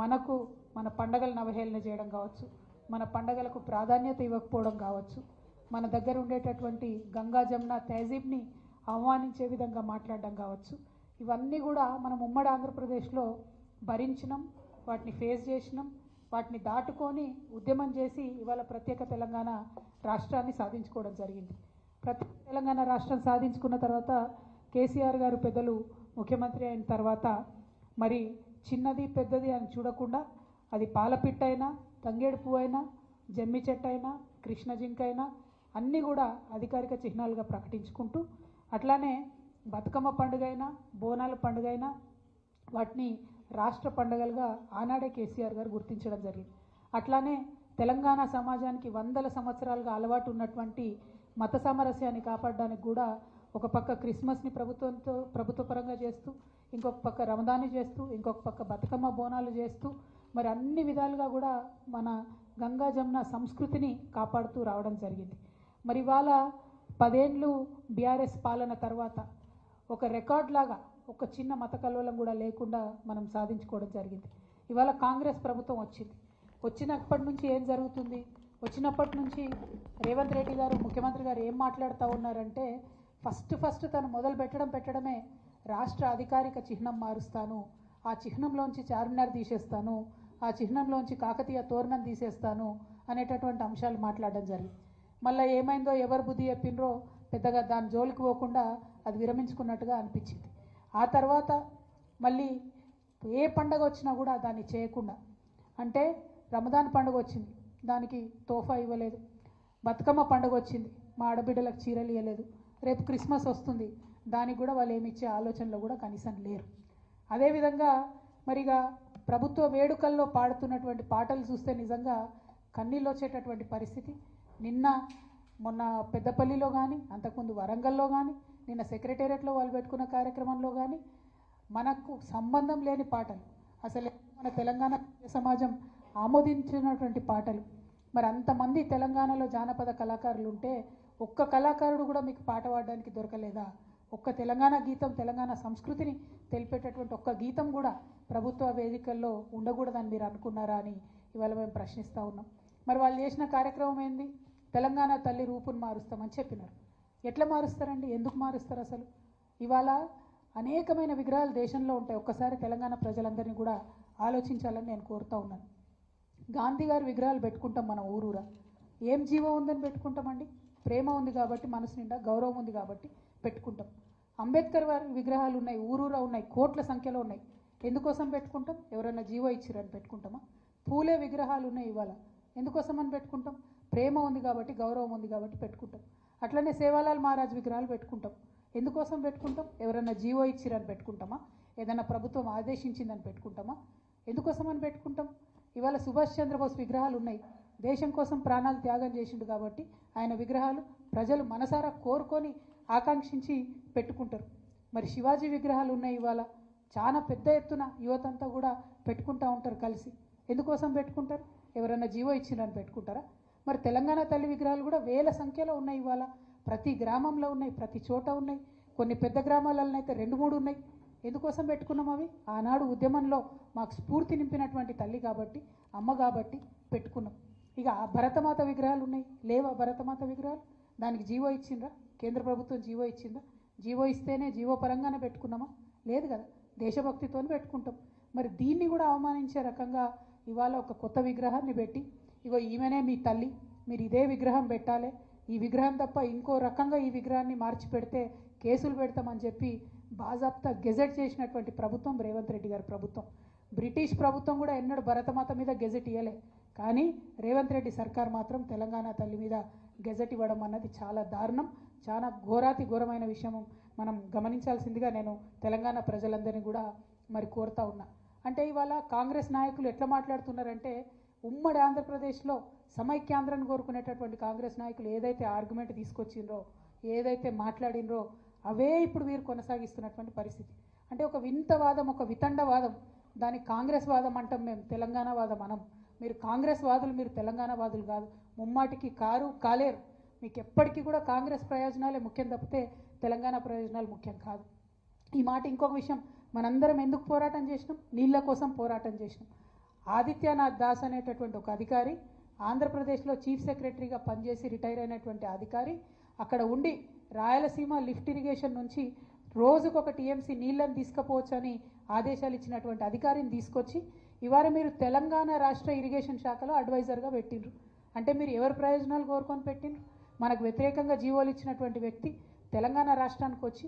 మనకు మన పండగలను అవహేళన చేయడం కావచ్చు, మన పండగలకు ప్రాధాన్యత ఇవ్వకపోవడం కావచ్చు, మన దగ్గర ఉండేటటువంటి గంగా జమున తహజీబ్ని అవమానించే విధంగా మాట్లాడడం కావచ్చు, ఇవన్నీ కూడా మనం ఉమ్మడి ఆంధ్రప్రదేశ్లో భరించినాం, వాటిని ఫేస్ చేసినాం, వాటిని దాటుకొని ఉద్యమం చేసి ఇవాళ ప్రత్యేక తెలంగాణ రాష్ట్రాన్ని సాధించుకోవడం జరిగింది. ప్రత్యేక తెలంగాణ రాష్ట్రం సాధించుకున్న తర్వాత కేసీఆర్ గారు పెద్దలు ముఖ్యమంత్రి అయిన తర్వాత మరి చిన్నది పెద్దది అని చూడకుండా అది పాలపిట్టైనా, తంగేడు పువ్వు అయినా, జమ్మి చెట్టు అయినా, కృష్ణ జింక అయినా అన్నీ కూడా అధికారిక చిహ్నాలుగా ప్రకటించుకుంటూ, అట్లానే బతుకమ్మ పండుగ అయినా, బోనాల పండుగ అయినా వాటిని రాష్ట్ర పండుగలుగా ఆనాడే కేసీఆర్ గారు గుర్తించడం జరిగింది. అట్లానే తెలంగాణ సమాజానికి వందల సంవత్సరాలుగా అలవాటు ఉన్నటువంటి మత సామరస్యాన్ని కాపాడడానికి కూడా ఒక పక్క క్రిస్మస్ని ప్రభుత్వపరంగా చేస్తూ, ఇంకొక పక్క రమదాన్ని చేస్తూ, ఇంకొక పక్క బతుకమ్మ బోనాలు చేస్తూ మరి అన్ని విధాలుగా కూడా మన గంగా జమున సంస్కృతిని కాపాడుతూ రావడం జరిగింది. మరి ఇవాళ 10 ఏళ్ళు బీఆర్ఎస్ పాలన తర్వాత ఒక రికార్డ్ లాగా ఒక చిన్న మత కల్లోలం కూడా లేకుండా మనం సాధించుకోవడం జరిగింది. ఇవాళ కాంగ్రెస్ ప్రభుత్వం వచ్చినప్పటి నుంచి ఏం జరుగుతుంది? వచ్చినప్పటి నుంచి రేవంత్ రెడ్డి గారు ముఖ్యమంత్రి గారు ఏం మాట్లాడుతూ ఉన్నారంటే ఫస్ట్ తను మొదలు పెట్టడమే రాష్ట్ర అధికారిక చిహ్నం మారుస్తాను, ఆ చిహ్నంలోంచి చార్మినార్ తీసేస్తాను, ఆ చిహ్నంలోంచి కాకతీయ తోరణం తీసేస్తాను అనేటటువంటి అంశాలు మాట్లాడడం జరిగింది. మళ్ళీ ఏమైందో ఎవరు బుద్ధి చెప్పినరో పెద్దగా దాని జోలికి పోకుండా అది విరమించుకున్నట్టుగా అనిపించింది. ఆ తర్వాత మళ్ళీ ఏ పండగ వచ్చినా కూడా దాన్ని చేయకుండా, అంటే రమదాన్ పండుగ వచ్చింది దానికి తోఫా ఇవ్వలేదు, బతుకమ్మ పండుగ వచ్చింది మా ఆడబిడ్డలకు చీరలు ఇవ్వలేదు, రేపు క్రిస్మస్ వస్తుంది దానికి కూడా వాళ్ళు ఏమి ఇచ్చే ఆలోచనలో కూడా కనీసం లేరు. అదేవిధంగా మరిగా ప్రభుత్వ వేడుకల్లో పాడుతున్నటువంటి పాటలు చూస్తే నిజంగా కన్నీళ్ళు వచ్చేటటువంటి పరిస్థితి. మొన్న పెద్దపల్లిలో కానీ, అంతకుముందు వరంగల్లో కానీ, నిన్న సెక్రటేరియట్లో వాళ్ళు పెట్టుకున్న కార్యక్రమంలో కానీ మనకు సంబంధం లేని పాటలు, అసలు మన తెలంగాణ సమాజం ఆమోదించినటువంటి పాటలు. మరి అంతమంది తెలంగాణలో జానపద కళాకారులు ఉంటే ఒక్క కళాకారుడు కూడా మీకు పాట పాడడానికి దొరకలేదా? ఒక్క తెలంగాణ గీతం, తెలంగాణ సంస్కృతిని తెలిపేటటువంటి ఒక్క గీతం కూడా ప్రభుత్వ వేదికల్లో ఉండకూడదని మీరు అనుకున్నారా అని ఇవాళ మేము ప్రశ్నిస్తూ ఉన్నాం. మరి వాళ్ళు చేసిన కార్యక్రమం ఏంది? తెలంగాణ తల్లి రూపును మారుస్తామని చెప్పినారు. ఎట్లా మారుస్తారండి? ఎందుకు మారుస్తారు? అసలు ఇవాళ అనేకమైన విగ్రహాలు దేశంలో ఉంటాయి. ఒక్కసారి తెలంగాణ ప్రజలందరినీ కూడా ఆలోచించాలని నేను కోరుతూ ఉన్నాను. గాంధీ గారి విగ్రహాలు పెట్టుకుంటాం మనం ఊరూరా. ఏం జీవం ఉందని పెట్టుకుంటామండి? ప్రేమ ఉంది కాబట్టి, మనసు నిండా గౌరవం ఉంది కాబట్టి పెట్టుకుంటాం. అంబేద్కర్ వారి విగ్రహాలు ఉన్నాయి, ఊరూరా ఉన్నాయి, కోట్ల సంఖ్యలో ఉన్నాయి. ఎందుకోసం పెట్టుకుంటాం? ఎవరైనా జీవో ఇచ్చిరని పెట్టుకుంటామా? పూలే విగ్రహాలు ఉన్నాయి ఇవాళ, ఎందుకోసం అని పెట్టుకుంటాం? ప్రేమ ఉంది కాబట్టి, గౌరవం ఉంది కాబట్టి పెట్టుకుంటాం. అట్లనే సేవాలాల్ మహారాజ్ విగ్రహాలు పెట్టుకుంటాం. ఎందుకోసం పెట్టుకుంటాం? ఎవరైనా జీవో ఇచ్చిరని పెట్టుకుంటామా? ఏదైనా ప్రభుత్వం ఆదేశించిందని పెట్టుకుంటామా? ఎందుకోసం అని పెట్టుకుంటాం? ఇవాళ సుభాష్ చంద్రబోస్ విగ్రహాలు ఉన్నాయి, దేశం కోసం ప్రాణాలు త్యాగం చేసిండు కాబట్టి ఆయన విగ్రహాలు ప్రజలు మనసారా కోరుకొని ఆకాంక్షించి పెట్టుకుంటారు. మరి శివాజీ విగ్రహాలు ఉన్నాయి ఇవాళ, చాలా పెద్ద ఎత్తున యువతంతా కూడా పెట్టుకుంటూ ఉంటారు కలిసి. ఎందుకోసం పెట్టుకుంటారు? ఎవరైనా జీవో ఇచ్చిరని పెట్టుకుంటారా? మరి తెలంగాణ తల్లి విగ్రహాలు కూడా వేల సంఖ్యలో ఉన్నాయి ఇవాళ, ప్రతి గ్రామంలో ఉన్నాయి, ప్రతి చోట ఉన్నాయి, కొన్ని పెద్ద గ్రామాలలో అయితే 2-3 ఉన్నాయి. ఎందుకోసం పెట్టుకున్నాం? అవి ఆనాడు ఉద్యమంలో మాకు స్ఫూర్తి నింపినటువంటి తల్లి కాబట్టి, అమ్మ కాబట్టి పెట్టుకున్నాం. ఇక ఆ భరతమాత విగ్రహాలు ఉన్నాయి, లేవా భరతమాత విగ్రహాలు? దానికి జీవో ఇచ్చిండ్రా? కేంద్ర ప్రభుత్వం జీవో ఇచ్చిందా? జీవో ఇస్తేనే జీవో పరంగానే పెట్టుకున్నామా? లేదు కదా, దేశభక్తితో పెట్టుకుంటాం. మరి దీన్ని కూడా అవమానించే రకంగా ఇవాళ ఒక కొత్త విగ్రహాన్ని పెట్టి, ఇగో ఈమెనే మీ తల్లి, మీరు ఇదే విగ్రహం పెట్టాలి, ఈ విగ్రహం తప్ప ఇంకో రకంగా ఈ విగ్రహాన్ని మార్చి పెడితే కేసులు పెడతామని చెప్పి బాజాప్తా గెజెట్ చేసినటువంటి ప్రభుత్వం రేవంత్ రెడ్డి గారి ప్రభుత్వం. బ్రిటిష్ ప్రభుత్వం కూడా ఎన్నడూ భరతమాత మీద గెజెట్ ఇవ్వలే, కానీ రేవంత్ రెడ్డి సర్కార్ మాత్రం తెలంగాణ తల్లి మీద గెజెట్ ఇవ్వడం అన్నది చాలా దారుణం, చాలా ఘోరాతి ఘోరమైన విషయం మనం గమనించాల్సిందిగా నేను తెలంగాణ ప్రజలందరినీ కూడా మరి కోరుతా ఉన్నా. అంటే ఇవాళ కాంగ్రెస్ నాయకులు ఎట్లా మాట్లాడుతున్నారంటే, ఉమ్మడి ఆంధ్రప్రదేశ్లో సమైక్యాంధ్రాన్ని కోరుకునేటటువంటి కాంగ్రెస్ నాయకులు ఏదైతే ఆర్గ్యుమెంట్ తీసుకొచ్చిండ్రో, ఏదైతే మాట్లాడినరో అవే ఇప్పుడు వీరు కొనసాగిస్తున్నటువంటి పరిస్థితి. అంటే ఒక వింత వాదం, ఒక వితండవాదం, దానికి కాంగ్రెస్ వాదం అంటాం మేము, తెలంగాణ వాదం అనం. మీరు కాంగ్రెస్ వాదులు, మీరు తెలంగాణ వాదులు కాదు, ముమ్మాటికి కాలేరు. మీకు ఎప్పటికీ కూడా కాంగ్రెస్ ప్రయోజనాలే ముఖ్యం తప్పితే తెలంగాణ ప్రయోజనాలు ముఖ్యం కాదు. ఈ మాట ఇంకొక విషయం, మనందరం ఎందుకు పోరాటం చేసినాం? నీళ్ళ కోసం పోరాటం చేసినాం. ఆదిత్యనాథ్ దాస్ అనేటటువంటి ఒక అధికారి, ఆంధ్రప్రదేశ్లో చీఫ్ సెక్రటరీగా పనిచేసి రిటైర్ అయినటువంటి అధికారి అక్కడ ఉండి రాయలసీమ లిఫ్ట్ ఇరిగేషన్ నుంచి రోజుకొక టీఎంసీ నీళ్ళని తీసుకుపోవచ్చని ఆదేశాలు ఇచ్చినటువంటి అధికారిని తీసుకొచ్చి ఇవాళ మీరు తెలంగాణ రాష్ట్ర ఇరిగేషన్ శాఖలో అడ్వైజర్గా పెట్టిండ్రు. అంటే మీరు ఎవరి ప్రయోజనాలు కోరుకొని పెట్టిండ్రు? మనకు వ్యతిరేకంగా జీవోలు ఇచ్చినటువంటి వ్యక్తి తెలంగాణ రాష్ట్రానికి వచ్చి